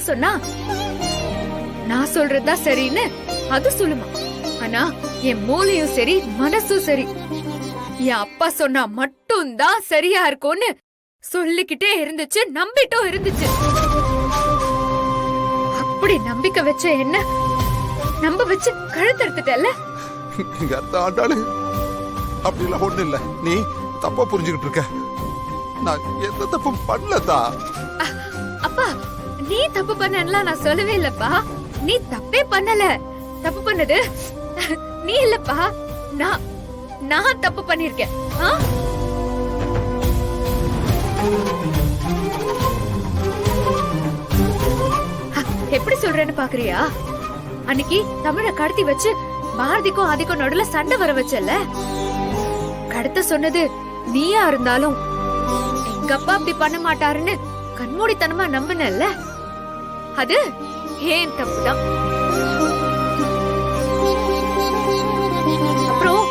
சொன்னா நான் சொல்றதுதான் சரின்னு அது சொல்லுமா. ஆனா என் மூளையும் சரி மனசும் சரி என் அப்பா சொன்னா மட்டும்தான் சரியா இருக்கும்னு சொல்லிக்கிட்டே இருந்துச்சு, நம்பிட்டும் இருந்துச்சு. அப்படி நம்பிக்கை வச்ச என்ன நம்ப வச்சு கழுத்தறுத்துட்டல. அப்படிலாம் ஒண்ணு இல்ல, நீ தப்பா புரிஞ்சுக்கிட்டு இருக்க. நான் எந்த தப்பு பண்ணலதா. அப்பா நீ தப்பு பண்ணலாம் நான் சொல்லவே இல்லப்பா. நீ தப்பே பண்ணல. தப்பு பண்ணது நீ இல்லப்பா, நான் தப்பு பண்ணிருக்கேன். எப்படி சொல்றேன்னு பாக்குறியா? அன்னைக்கு தமிழ கடத்தி வச்சு பாரதிக்கும் ஆதிக்கும் நடுவுல சண்டை வர வச்சல. கடத்த சொன்னது நீயா இருந்தாலும் எங்க அப்பா அப்படி பண்ண மாட்டாருன்னு கண்மூடித்தனமா நம்பினல்ல. அது ஏன் தப்புதான். அப்புறம்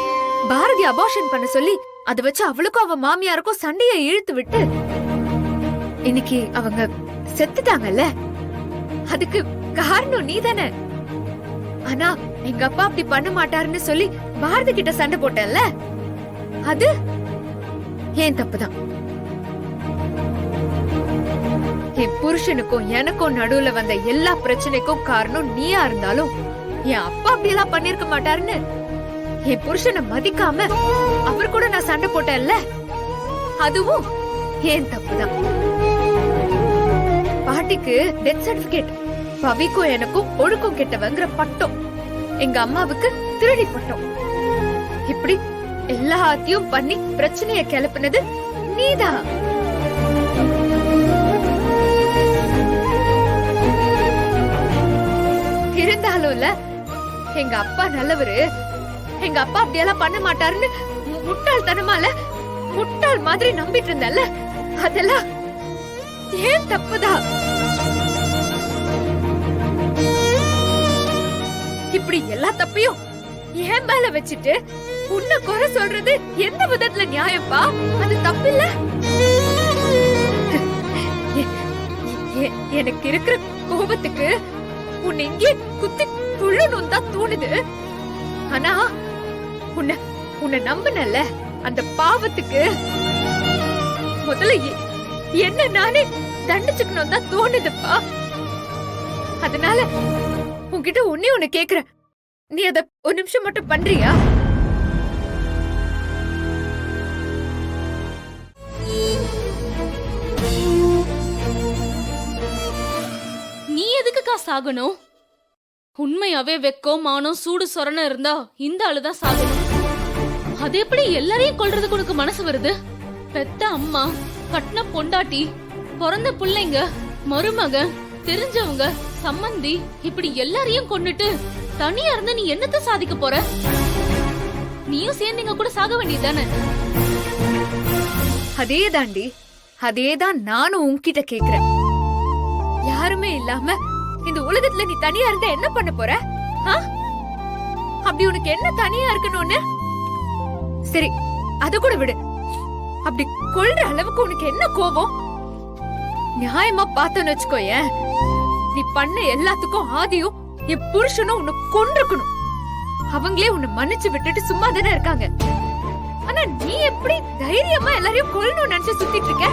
பாரதி அபார்ஷன் பண்ண சொல்லி அத வச்சு அவளுக்கும் அவ மாமியாருக்கும் சண்டையை இழுத்து விட்டு இன்னைக்கு அவங்க செத்துட்டாங்கல்ல. அதுக்கு காரணம் நீதானே. ஆனா எங்க அப்பா அப்படி பண்ண மாட்டாருன்னு சொல்லி பாரதி கிட்ட சண்டை போட்டல்ல. அது ஏன் தப்புதான். என் புருஷனுக்கும் எனக்கும் நடுவுல வந்த எல்லா பிரச்சனைக்கும் காரணம் நீயா இருந்தாலும் என் அப்பா அப்படி எல்லாம் பண்ணிருக்க மாட்டாருன்னு என் புருஷனை மதிக்காம அவர் கூட நான் சண்டை போட்டேன்ல. அதுவும் ஏன் தப்புதான். பாட்டிக்கு டெத் சர்டிபிகேட், பவிக்கும் எனக்கும் ஒழுக்கம் கெட்டவங்கிற பட்டம், எங்க அம்மாவுக்கு திருடி பட்டம். இப்படி எல்லாத்தையும் பண்ணி பிரச்சனைய கிளப்பினது நீதான். இருந்தாலும்ல எங்க அப்பா நல்லவரு, எங்க அப்பா அப்படியெல்லாம் பண்ண மாட்டாருன்னு முட்டாள்தனமால முட்டாள் மாதிரி நம்பிட்டு இருந்தல்ல. அதெல்லாம் ஏன் தப்புதான். இப்படி எல்லா தப்பையும் ஏன் மேல வச்சுட்டு உன்னை குறை சொல்றது எந்த விதத்துல நியாயப்பா? அது தப்பில்ல. எனக்கு இருக்கிற கோபத்துக்கு உன்னை இங்கே குத்தி கொள்ளணும் தான் தோணுது. ஆனா உன்னை நம்பினல்ல, அந்த பாவத்துக்கு முதல்ல என்ன நானே தண்டிச்சுக்கணும் தான் தோணுதுப்பா. அதனால உன்கிட்ட ஒண்ணு கேக்குறேன், நீ அத ஒரு நிமிஷம் மட்டும் பண்றியா? நீ எதுக்குக்கா சாகணும்? உண்மையாவே வெக்கம் மானம் சூடு சொரணம் இருந்தா இந்த ஆளுதான் சாகணும். அது எப்படி எல்லாரையும் கொல்றதுக்கு உனக்கு மனசு வருது? பெத்த அம்மா, கட்டின பொண்டாட்டி, பிறந்த பிள்ளைங்க, மருமக, தெரிஞ்சவங்க, சம்மந்தி, இப்படி எல்லாரையும் கொன்னுட்டு தனியா இருந்தா நீ என்னத்த சாதிக்க போற? நீயும் சேர்ந்தீங்க கூட சாக வேண்டியதானே? அதேதாண்டி, அதேதான் நானும் உன்கிட்ட கேக்குறேன். யாருமே இல்லாம இந்த உலகத்துல நீ தனியா இருந்தா என்ன பண்ண போற? அப்படி உனக்கு என்ன தனியா இருக்கணும்னு? சரி அத கூட விடு. அப்படி கொல்ற அளவுக்கு உனக்கு என்ன கோபம்? நியாயமா பார்த்தோன்னு வச்சுக்கோயேன், நீ பண்ண எல்லாத்துக்கும் ஆதியும் என் புருஷனும் உன்னை கொன்றுக்கணும். அவங்களே உன்னை மன்னிச்சு விட்டுட்டு சும்மா தானே இருக்காங்க. ஆனா நீ எப்படி தைரியமா எல்லாரையும் கொல்லணும்னு நினைச்சு சுத்திட்டு இருக்க?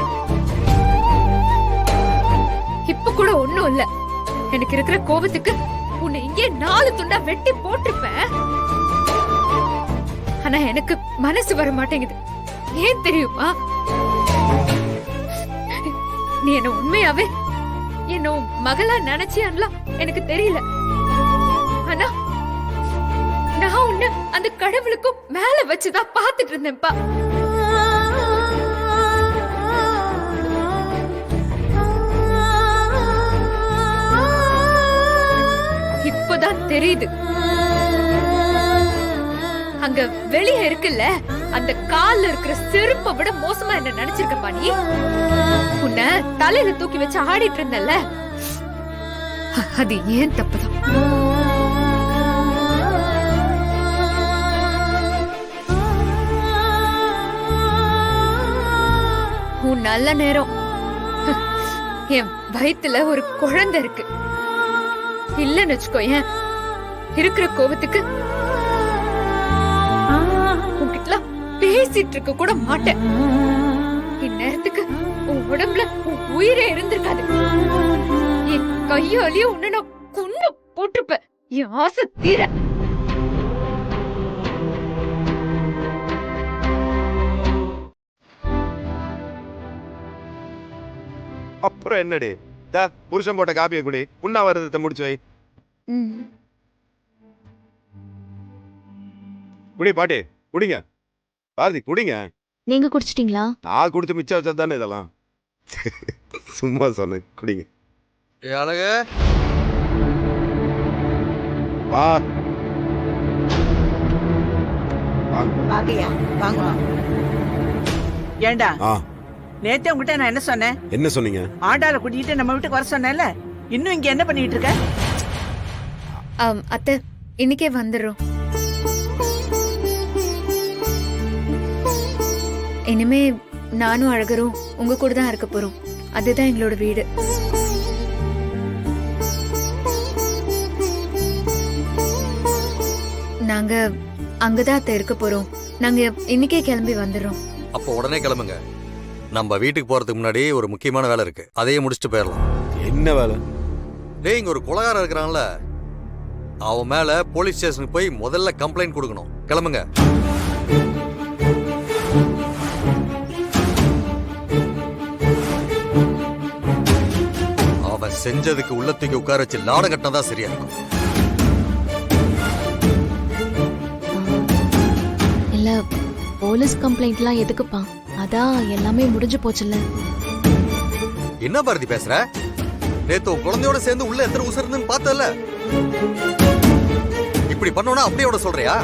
இப்ப கூட ஒண்ணும் இல்ல, எனக்கு இருக்கிற கோபத்துக்கு உன்னை இங்கே 4 துண்டா வெட்டி போட்டிருப்பேன். ஆனா எனக்கு மனசு வர மாட்டேங்குது. ஏன் தெரியுமா? நீ என்ன உண்மையாவே என்ன மகளா நினைச்சியான்ல எனக்கு தெரியல. ஆனா நான் உன்னை அந்த கடவுளுக்கும் மேல வச்சுதான் பாத்துட்டு இருந்தேன்ப்பா. இப்பதான் தெரியுது, அங்க வெளியே இருக்குல்ல அந்த கால்ல இருக்கிற செருப்பை விட மோசமா என்ன நினைச்சிருக்கப்பா நீ. உன்னை தலையில தூக்கி வச்சு ஆடிட்டு இருந்தல்ல, அது ஏன் தப்புதான். உன் நல்ல நேரம் என் வயித்துல ஒரு குழந்தை இருக்கு. இல்லன்னு வச்சுக்கோயேன், இருக்கிற கோபத்துக்கு உன்கிட்ட பேசிட்டு இருக்க கூட மாட்டேன். இந்நேரத்துக்கு உன் உடம்புல உன் உயிரே இருந்திருக்காது. என் கையாலேயே உன்னை நான் கொன்னு போட்டுப்பேன். என் ஆசை தீர. அப்புறம் என்னடி புருஷன் போட்ட காப்பியை குடி, உண்ணாவிரதத்தை முடிச்சு வை. குடி பாட்டி, குடிங்க. பாரதி குடிங்க. நீங்க குடிச்சிட்டீங்களா? நான் குடிச்சு மிச்சம் வச்சா தானே இதெல்லாம். சும்மா சொன்னேன், குடிங்க. அழகு வா. வாங்கய்யா, வாங்க வாங்க. ஏண்டா ஆ, நேத்தே உங்ககிட்ட நான் என்ன சொன்னேன்? என்ன சொன்னீங்க? ஆண்டாளை கூட்டிட்டு நம்ம வீட்டுக்கு வர சொன்னேன்ல. இன்னும் இங்க என்ன பண்ணிட்டு இருக்க? அத்தை, இன்னைக்கே வந்துடுறோம். இனிமே நானும் அழகரும் உங்க கூட தான் இருக்க போறோம். அதுதான் எங்களோட வீடு. நாங்க அங்கதான் அத்தை இருக்க போறோம். நாங்க இன்னைக்கே கிளம்பி வந்துடுறோம். அப்போ உடனே கிளம்புங்க. நம்ம வீட்டுக்கு போறதுக்கு முன்னாடி ஒரு முக்கியமான வேலை இருக்கு, அதையே முடிச்சுட்டு போயிடலாம். என்ன வேலை? டேய், இங்க ஒரு கொலைகாரன் இருக்கிறான்ல, அவன் மேல போலீஸ் ஸ்டேஷனுக்கு போய் முதல்ல கம்ப்ளைண்ட் கொடுக்கணும். கிளம்புங்க. அவன் செஞ்சதுக்கு உள்ளத்துக்கு உட்கார வச்சு லாடம் கட்டினதா சரியா இருக்கும். இல்ல, போலீஸ் கம்ப்ளைண்ட்லாம் எதுக்குப்பா? அதான் எல்லாமே முடிஞ்சு போச்சுல்ல. என்ன பாரதி பேசுற? நேத்து உன் குழந்தையோட சேர்ந்து உள்ள எத்தனை உசர் இருந்துன்னு பார்த்தல. இப்படி பண்ணோம்னா அப்படியே சொல்றியா?